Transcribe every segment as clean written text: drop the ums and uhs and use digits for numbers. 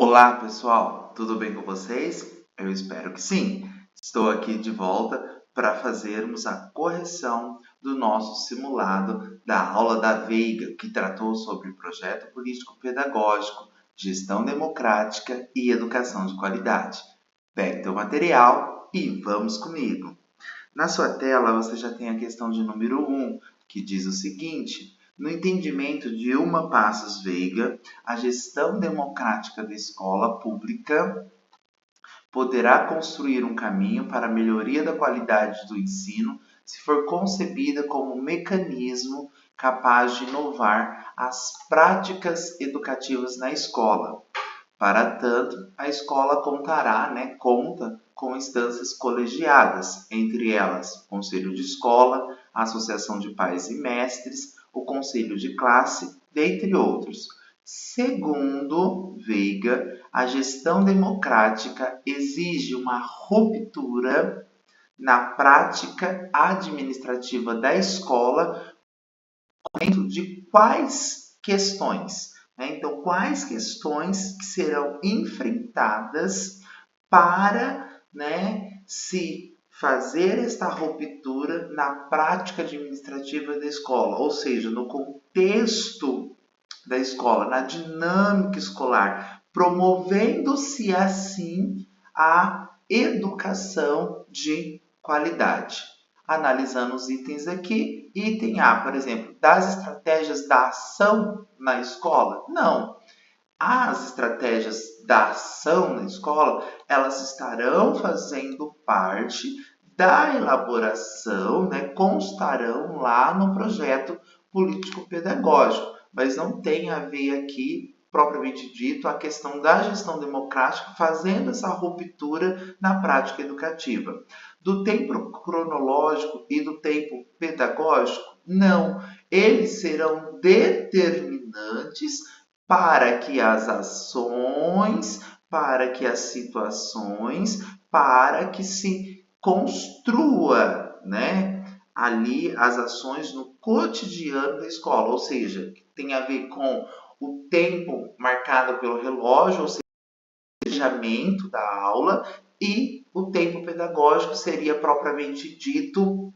Olá, pessoal, tudo bem com vocês? Eu espero que sim. Estou aqui de volta para fazermos a correção do nosso simulado da aula da Veiga, que tratou sobre projeto político-pedagógico, gestão democrática e educação de qualidade. Pegue teu material e vamos comigo. Na sua tela, você já tem a questão de número 1, que diz o seguinte: no entendimento de Uma Passos Veiga, a gestão democrática da escola pública poderá construir um caminho para a melhoria da qualidade do ensino se for concebida como um mecanismo capaz de inovar as práticas educativas na escola. Para tanto, a escola conta com instâncias colegiadas, entre elas o Conselho de Escola, a Associação de Pais e Mestres, o Conselho de Classe, dentre outros. Segundo Veiga, a gestão democrática exige uma ruptura na prática administrativa da escola dentro de quais questões? Então, quais questões que serão enfrentadas para se fazer esta ruptura na prática administrativa da escola, ou seja, no contexto da escola, na dinâmica escolar, promovendo-se assim a educação de qualidade. Analisando os itens aqui, item A, por exemplo, das estratégias da ação na escola? Não. As estratégias da ação na escola, elas estarão fazendo parte da elaboração, constarão lá no projeto político-pedagógico, mas não tem a ver aqui, propriamente dito, a questão da gestão democrática fazendo essa ruptura na prática educativa. Do tempo cronológico e do tempo pedagógico? Não. Eles serão determinantes para que as ações, para que as situações, para que se construa, ali as ações no cotidiano da escola, ou seja, tem a ver com o tempo marcado pelo relógio, ou seja, o planejamento da aula, e o tempo pedagógico seria propriamente dito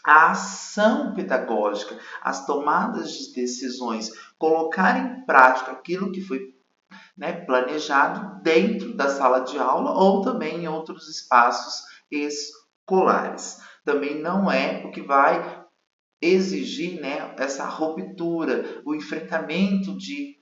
a ação pedagógica, as tomadas de decisões, colocar em prática aquilo que foi planejado dentro da sala de aula ou também em outros espaços escolares. Também não é o que vai exigir essa ruptura, o enfrentamento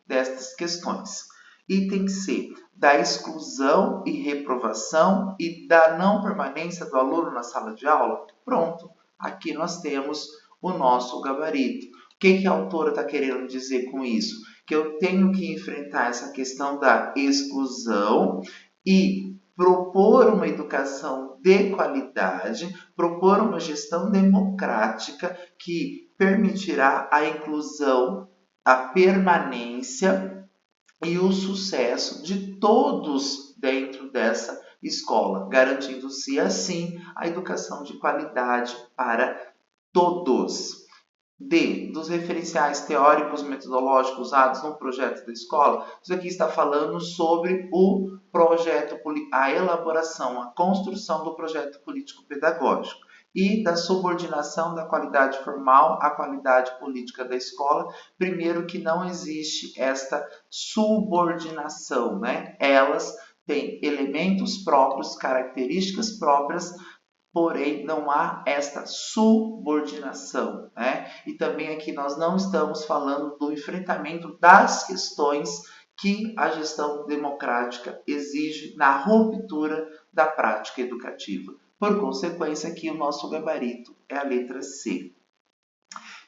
destas questões. Item C, da exclusão e reprovação e da não permanência do aluno na sala de aula. Pronto, aqui nós temos o nosso gabarito. O que a autora está querendo dizer com isso? Que eu tenho que enfrentar essa questão da exclusão e propor uma educação de qualidade, propor uma gestão democrática que permitirá a inclusão, a permanência e o sucesso de todos dentro dessa escola, garantindo-se assim a educação de qualidade para todos. D. Dos referenciais teóricos metodológicos usados no projeto da escola. Isso aqui está falando sobre o projeto, a elaboração, a construção do projeto político-pedagógico e da subordinação da qualidade formal à qualidade política da escola. Primeiro que não existe esta subordinação, Elas têm elementos próprios, características próprias, porém não há esta subordinação, E também aqui nós não estamos falando do enfrentamento das questões que a gestão democrática exige na ruptura da prática educativa. Por consequência, aqui o nosso gabarito é a letra C.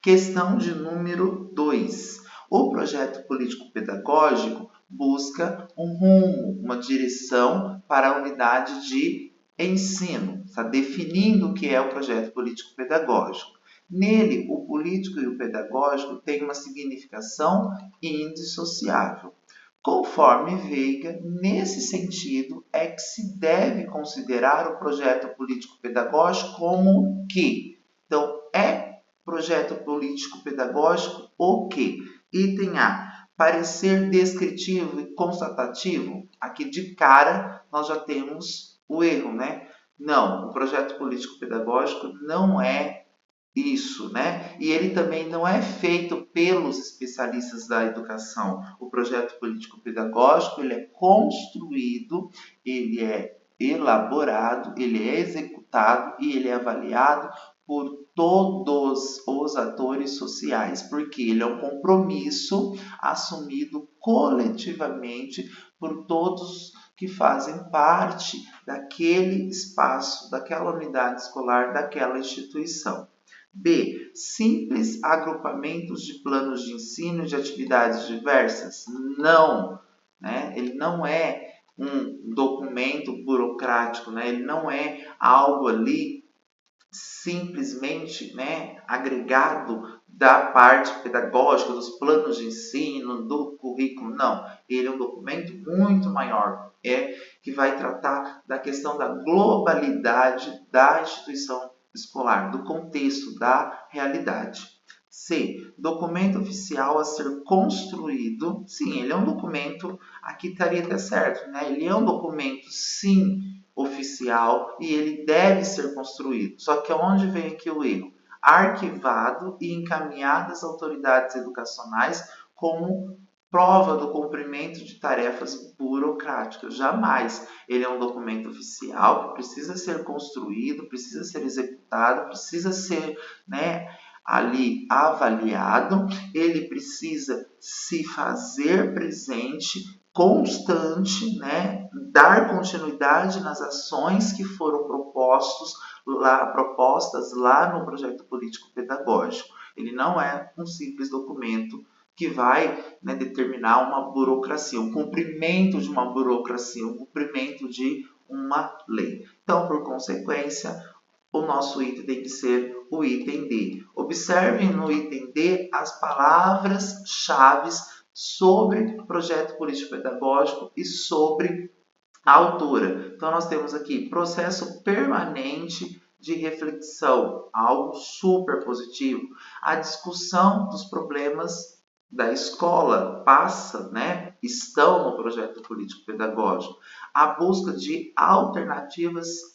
Questão de número 2. O projeto político-pedagógico busca um rumo, uma direção para a unidade de ensino, está definindo o que é o projeto político-pedagógico. Nele, o político e o pedagógico têm uma significação indissociável. Conforme Veiga, nesse sentido, é que se deve considerar o projeto político-pedagógico como que? Então, é projeto político-pedagógico o quê? Item A. Parecer descritivo e constatativo, aqui de cara nós já temos o erro, né? Não, o projeto político-pedagógico não é isso, né? E ele também não é feito pelos especialistas da educação. O projeto político-pedagógico, ele é construído, ele é elaborado, ele é executado e ele é avaliado por todos os atores sociais, porque ele é um compromisso assumido coletivamente por todos que fazem parte daquele espaço, daquela unidade escolar, daquela instituição. B. Simples agrupamentos de planos de ensino de atividades diversas? Não, né? Ele não é um documento burocrático, né? Ele não é algo ali simplesmente, né, agregado da parte pedagógica, dos planos de ensino, do currículo. Não, ele é um documento muito maior, que vai tratar da questão da globalidade da instituição escolar, do contexto, da realidade. C. Documento oficial a ser construído. Sim, ele é um documento, aqui estaria até certo, né? Ele é um documento, sim, oficial e ele deve ser construído. Só que onde vem aqui o erro? Arquivado e encaminhado às autoridades educacionais como prova do cumprimento de tarefas burocráticas. Jamais. Ele é um documento oficial que precisa ser construído, precisa ser executado, precisa ser, né, ali avaliado, ele precisa se fazer presente, constante, né, dar continuidade nas ações que foram propostas lá no projeto político-pedagógico. Ele não é um simples documento que vai, né, determinar uma burocracia, um cumprimento de uma burocracia, um cumprimento de uma lei. Então, por consequência, o nosso item tem que ser o item D. Observem no item D as palavras-chave sobre projeto político-pedagógico e sobre a autora. Então, nós temos aqui processo permanente de reflexão, algo super positivo. A discussão dos problemas da escola passa, né, estão no projeto político-pedagógico. A busca de alternativas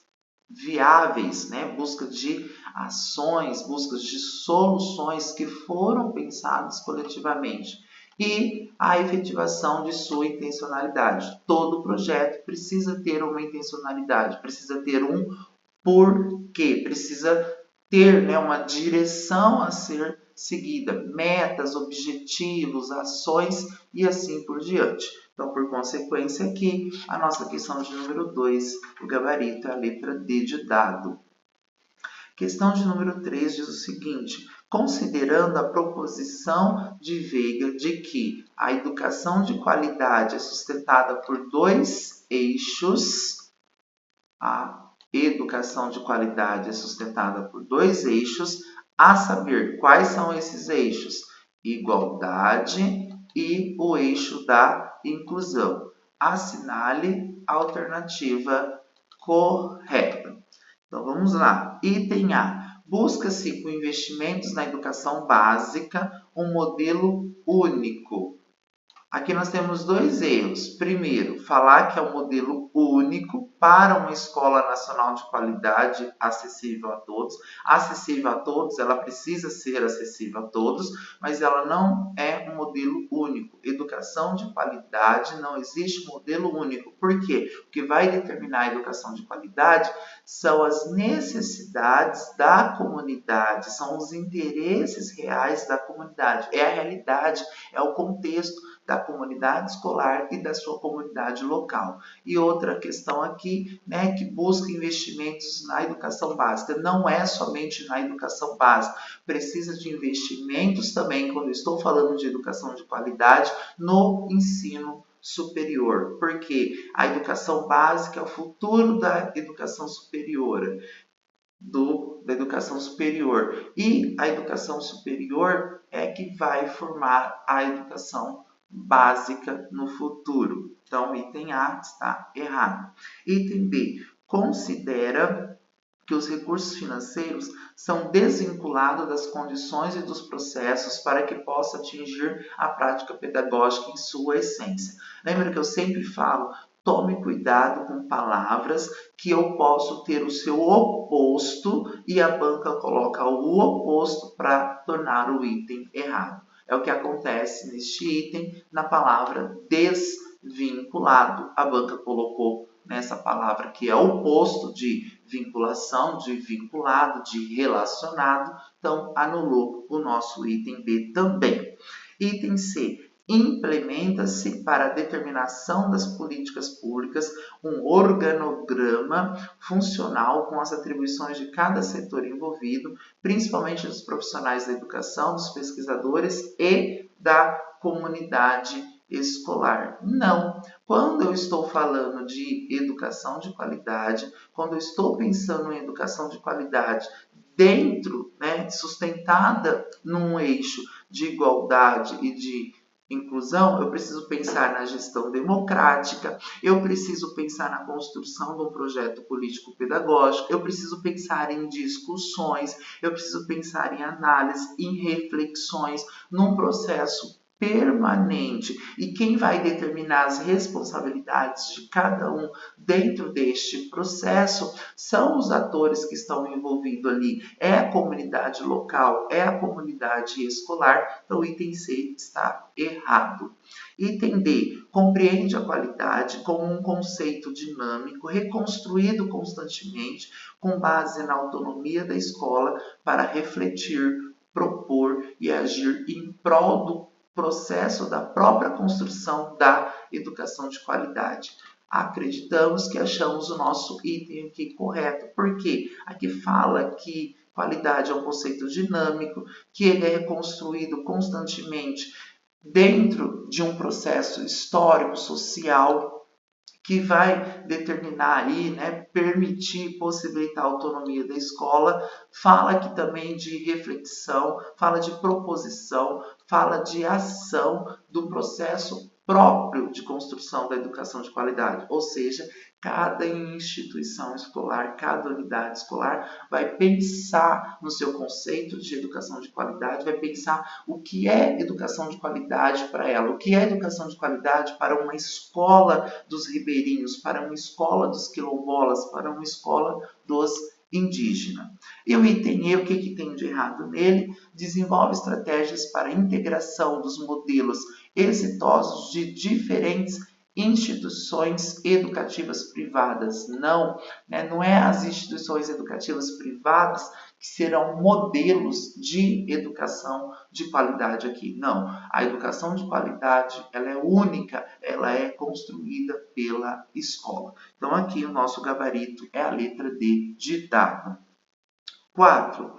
viáveis, né? Busca de ações, busca de soluções que foram pensadas coletivamente e a efetivação de sua intencionalidade. Todo projeto precisa ter uma intencionalidade, precisa ter um porquê, precisa ter, né, uma direção a ser seguida, metas, objetivos, ações e assim por diante. Então, por consequência, aqui a nossa questão de número 2, o gabarito é a letra D de dado. Questão de número 3 diz o seguinte: considerando a proposição de Veiga de que a educação de qualidade é sustentada por dois eixos, a educação de qualidade é sustentada por dois eixos, a saber, quais são esses eixos? Igualdade e o eixo da inclusão. Assinale a alternativa correta. Então, vamos lá. Item A. Busca-se, com investimentos na educação básica, um modelo único. Aqui nós temos dois erros. Primeiro, falar que é um modelo único para uma escola nacional de qualidade acessível a todos. Acessível a todos, ela precisa ser acessível a todos, mas ela não é um modelo único. Educação de qualidade, não existe modelo único. Por quê? O que vai determinar a educação de qualidade são as necessidades da comunidade, são os interesses reais da comunidade. É a realidade, é o contexto da comunidade escolar e da sua comunidade local. E outra questão aqui, né, que busca investimentos na educação básica. Não é somente na educação básica, precisa de investimentos também, quando estou falando de educação de qualidade, no ensino superior. Porque a educação básica é o futuro da educação superior. Da educação superior. E a educação superior é que vai formar a educação básica no futuro. Então, item A está errado. Item B. Considera que os recursos financeiros são desvinculados das condições e dos processos para que possa atingir a prática pedagógica em sua essência. Lembra que eu sempre falo, tome cuidado com palavras que eu posso ter o seu oposto e a banca coloca o oposto para tornar o item errado. É o que acontece neste item na palavra desvinculado. A banca colocou nessa palavra que é o oposto de vinculação, de vinculado, de relacionado. Então, anulou o nosso item B também. Item C. Implementa-se para a determinação das políticas públicas um organograma funcional com as atribuições de cada setor envolvido, principalmente dos profissionais da educação, dos pesquisadores e da comunidade escolar. Não. Quando eu estou falando de educação de qualidade, quando eu estou pensando em educação de qualidade dentro, sustentada num eixo de igualdade e de inclusão, eu preciso pensar na gestão democrática, eu preciso pensar na construção de um projeto político-pedagógico, eu preciso pensar em discussões, eu preciso pensar em análise, em reflexões, num processo permanente. E quem vai determinar as responsabilidades de cada um dentro deste processo são os atores que estão envolvidos ali. É a comunidade local, é a comunidade escolar. Então, o item C está errado. Item D. Compreende a qualidade como um conceito dinâmico, reconstruído constantemente, com base na autonomia da escola para refletir, propor e agir em prol do processo da própria construção da educação de qualidade. Acreditamos que achamos o nosso item aqui correto, porque aqui fala que qualidade é um conceito dinâmico, que ele é reconstruído constantemente dentro de um processo histórico, social, que vai determinar aí, permitir, possibilitar a autonomia da escola. Fala aqui também de reflexão, fala de proposição, fala de ação do processo próprio de construção da educação de qualidade. Ou seja, cada instituição escolar, cada unidade escolar vai pensar no seu conceito de educação de qualidade, vai pensar o que é educação de qualidade para ela, o que é educação de qualidade para uma escola dos ribeirinhos, para uma escola dos quilombolas, para uma escola dos indígenas. E o item E, o que tem de errado nele? Desenvolve estratégias para a integração dos modelos exitosos de diferentes instituições educativas privadas. Não é as instituições educativas privadas que serão modelos de educação de qualidade aqui. Não, a educação de qualidade ela é única, ela é construída pela escola. Então aqui o nosso gabarito é a letra D de dado. 4.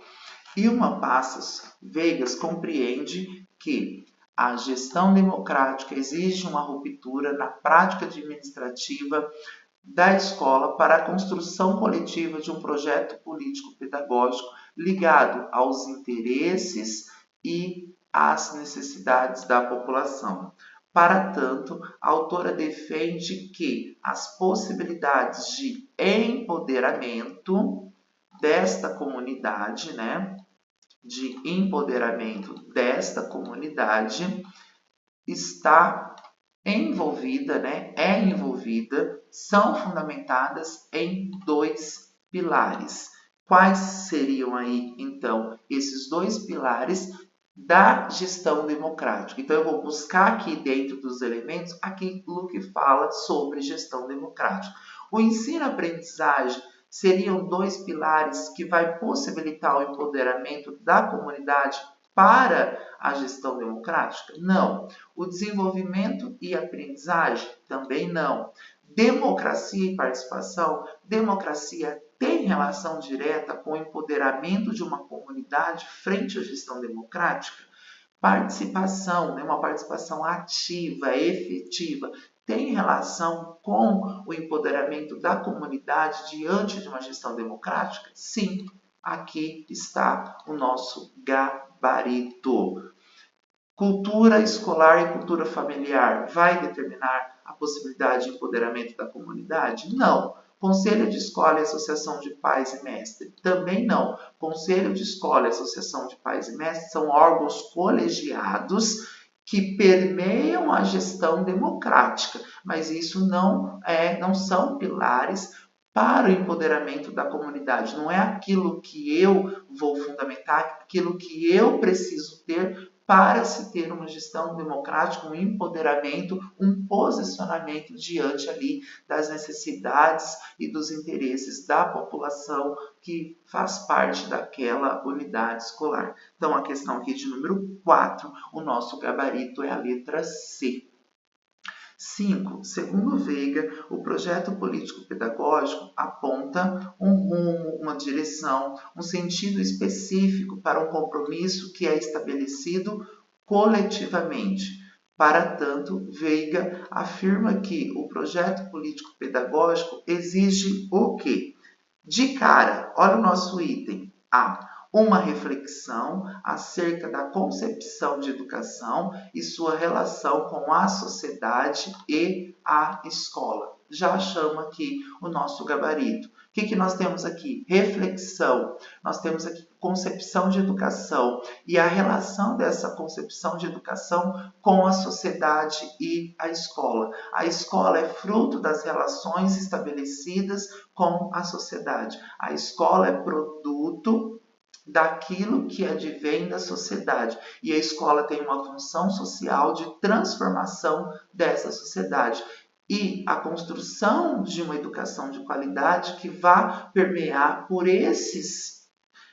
Ilma Passos Veigas compreende que a gestão democrática exige uma ruptura na prática administrativa da escola para a construção coletiva de um projeto político-pedagógico ligado aos interesses e às necessidades da população. Para tanto, a autora defende que as possibilidades de empoderamento desta comunidade, de empoderamento desta comunidade está envolvida, são fundamentadas em 2 pilares. Quais seriam aí, então, esses 2 pilares da gestão democrática? Então, eu vou buscar aqui dentro dos elementos aquilo que fala sobre gestão democrática. O ensino-aprendizagem seriam 2 pilares que vai possibilitar o empoderamento da comunidade para a gestão democrática? Não. O desenvolvimento e aprendizagem? Também não. Democracia e participação? Democracia tem relação direta com o empoderamento de uma comunidade frente à gestão democrática? Participação, uma participação ativa, efetiva, tem relação com o empoderamento da comunidade diante de uma gestão democrática? Sim, aqui está o nosso gabarito. Cultura escolar e cultura familiar vai determinar a possibilidade de empoderamento da comunidade? Não. Conselho de escola e associação de pais e mestres? Também não. Conselho de escola e associação de pais e mestres são órgãos colegiados que permeiam a gestão democrática, mas isso não são pilares para o empoderamento da comunidade. Não é aquilo que eu vou fundamentar, aquilo que eu preciso ter para se ter uma gestão democrática, um empoderamento, um posicionamento diante ali das necessidades e dos interesses da população que faz parte daquela unidade escolar. Então, a questão aqui de número 4, o nosso gabarito é a letra C. 5. Segundo Veiga, o projeto político-pedagógico aponta um rumo, uma direção, um sentido específico para um compromisso que é estabelecido coletivamente. Para tanto, Veiga afirma que o projeto político-pedagógico exige o quê? De cara, olha o nosso item A. Uma reflexão acerca da concepção de educação e sua relação com a sociedade e a escola. Já chama aqui o nosso gabarito. O que nós temos aqui? Reflexão. Nós temos aqui concepção de educação e a relação dessa concepção de educação com a sociedade e a escola. A escola é fruto das relações estabelecidas com a sociedade. A escola é produto daquilo que advém da sociedade. E a escola tem uma função social de transformação dessa sociedade. E a construção de uma educação de qualidade que vá permear por esses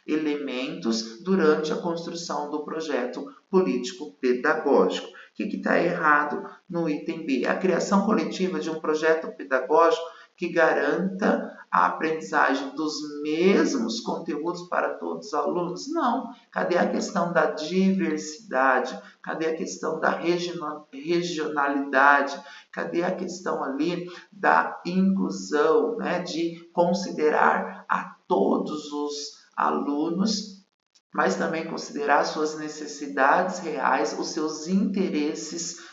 elementos durante a construção do projeto político-pedagógico. O que está errado no item B? A criação coletiva de um projeto pedagógico que garanta a aprendizagem dos mesmos conteúdos para todos os alunos? Não. Cadê a questão da diversidade? Cadê a questão da regionalidade? Cadê a questão ali da inclusão, né? De considerar a todos os alunos, mas também considerar suas necessidades reais, os seus interesses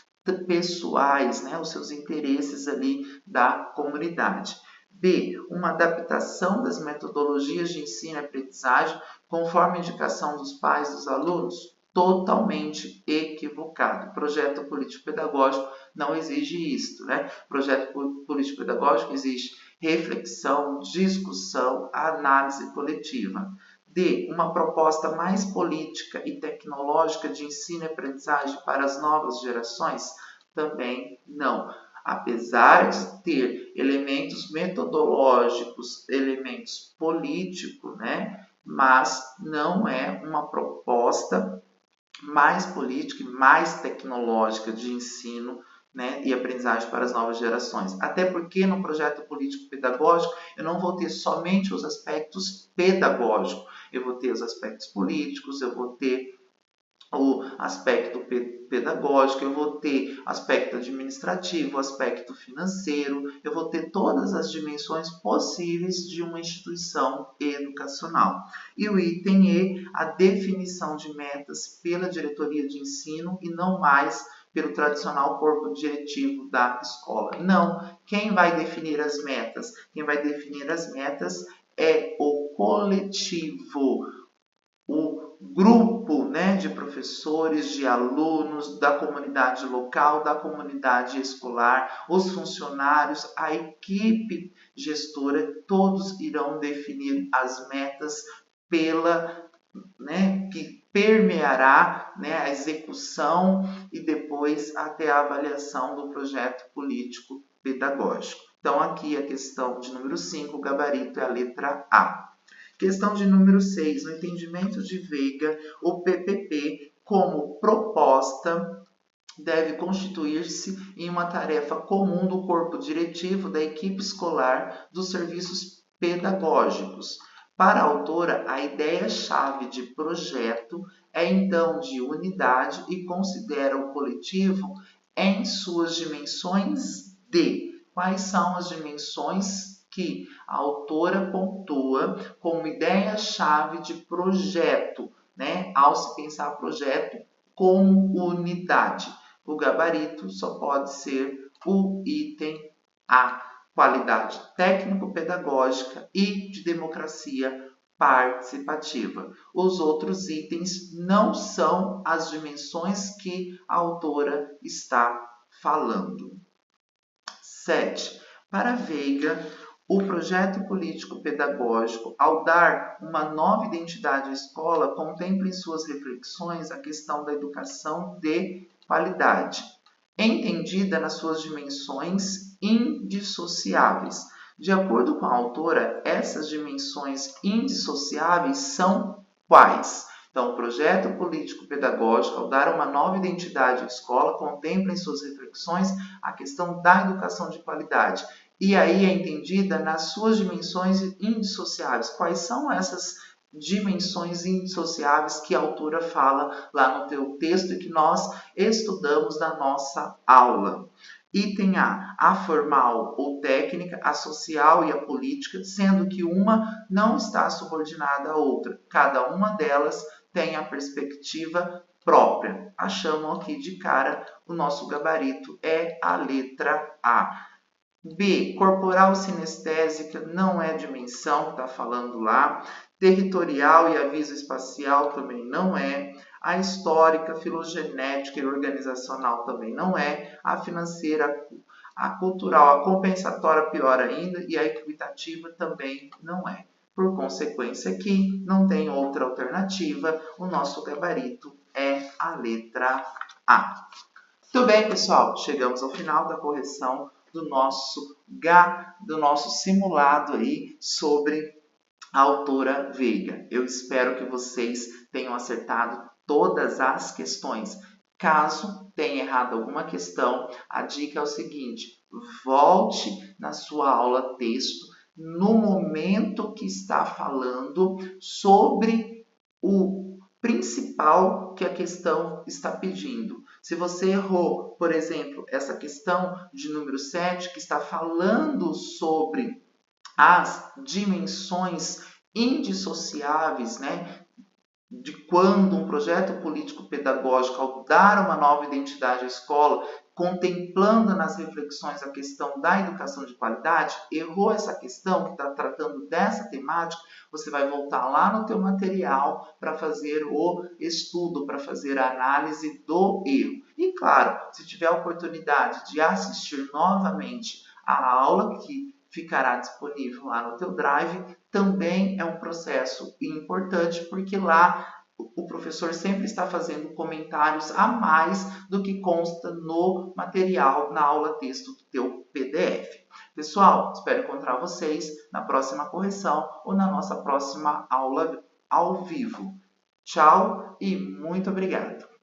pessoais, né? Os seus interesses ali da comunidade. B. Uma adaptação das metodologias de ensino e aprendizagem conforme a indicação dos pais dos alunos? Totalmente equivocado. O projeto político-pedagógico não exige isso, né? O projeto político-pedagógico exige reflexão, discussão, análise coletiva. D. Uma proposta mais política e tecnológica de ensino e aprendizagem para as novas gerações? Também não. Apesar de ter elementos metodológicos, elementos políticos, né? Mas não é uma proposta mais política e mais tecnológica de ensino, né, e aprendizagem para as novas gerações. Até porque no projeto político-pedagógico eu não vou ter somente os aspectos pedagógicos, eu vou ter os aspectos políticos, eu vou ter o aspecto pedagógico, eu vou ter aspecto administrativo, aspecto financeiro, eu vou ter todas as dimensões possíveis de uma instituição educacional. E o item E, a definição de metas pela diretoria de ensino e não mais pelo tradicional corpo diretivo da escola. Não, quem vai definir as metas? Quem vai definir as metas é o coletivo, o grupo, né, de professores, de alunos, da comunidade local, da comunidade escolar, os funcionários, a equipe gestora, todos irão definir as metas que permeará, né, a execução e depois até a avaliação do projeto político pedagógico. Então, aqui a questão de número 5, o gabarito é a letra A. Questão de número 6, no entendimento de Veiga, o PPP, como proposta, deve constituir-se em uma tarefa comum do corpo diretivo da equipe escolar dos serviços pedagógicos. Para a autora, a ideia-chave de projeto é então de unidade e considera o coletivo em suas dimensões de. Quais são as dimensões que a autora pontua como ideia-chave de projeto, né? Ao se pensar projeto como unidade. O gabarito só pode ser o item A. qualidade técnico-pedagógica e de democracia participativa. Os outros itens não são as dimensões que a autora está falando. 7. Para Veiga, o projeto político-pedagógico, ao dar uma nova identidade à escola, contempla em suas reflexões a questão da educação de qualidade, entendida nas suas dimensões indissociáveis. De acordo com a autora, essas dimensões indissociáveis são quais? Então, o projeto político-pedagógico, ao dar uma nova identidade à escola, contempla em suas reflexões a questão da educação de qualidade. E aí é entendida nas suas dimensões indissociáveis. Quais são essas dimensões indissociáveis que a autora fala lá no teu texto e que nós estudamos na nossa aula? Item A formal ou técnica, a social e a política, sendo que uma não está subordinada à outra. Cada uma delas tem a perspectiva própria. Achamos aqui de cara, o nosso gabarito é a letra A. B, corporal sinestésica não é dimensão, está falando lá. Territorial e aviso espacial também não é. A histórica, filogenética e organizacional também não é. A financeira, a cultural, a compensatória, pior ainda. E a equitativa também não é. Por consequência aqui, não tem outra alternativa. O nosso gabarito é a letra A. Muito bem, pessoal. Chegamos ao final da correção do nosso simulado aí sobre a autora Veiga. Eu espero que vocês tenham acertado todas as questões. Caso tenha errado alguma questão, a dica é o seguinte: volte na sua aula texto no momento que está falando sobre o principal que a questão está pedindo. Se você errou, por exemplo, essa questão de número 7, que está falando sobre as dimensões indissociáveis, né? De quando um projeto político-pedagógico, ao dar uma nova identidade à escola, contemplando nas reflexões a questão da educação de qualidade, errou essa questão que está tratando dessa temática, você vai voltar lá no teu material para fazer o estudo, para fazer a análise do erro. E claro, se tiver a oportunidade de assistir novamente a aula que ficará disponível lá no teu Drive, também é um processo importante, porque lá o professor sempre está fazendo comentários a mais do que consta no material, na aula texto do teu PDF. Pessoal, espero encontrar vocês na próxima correção ou na nossa próxima aula ao vivo. Tchau e muito obrigado!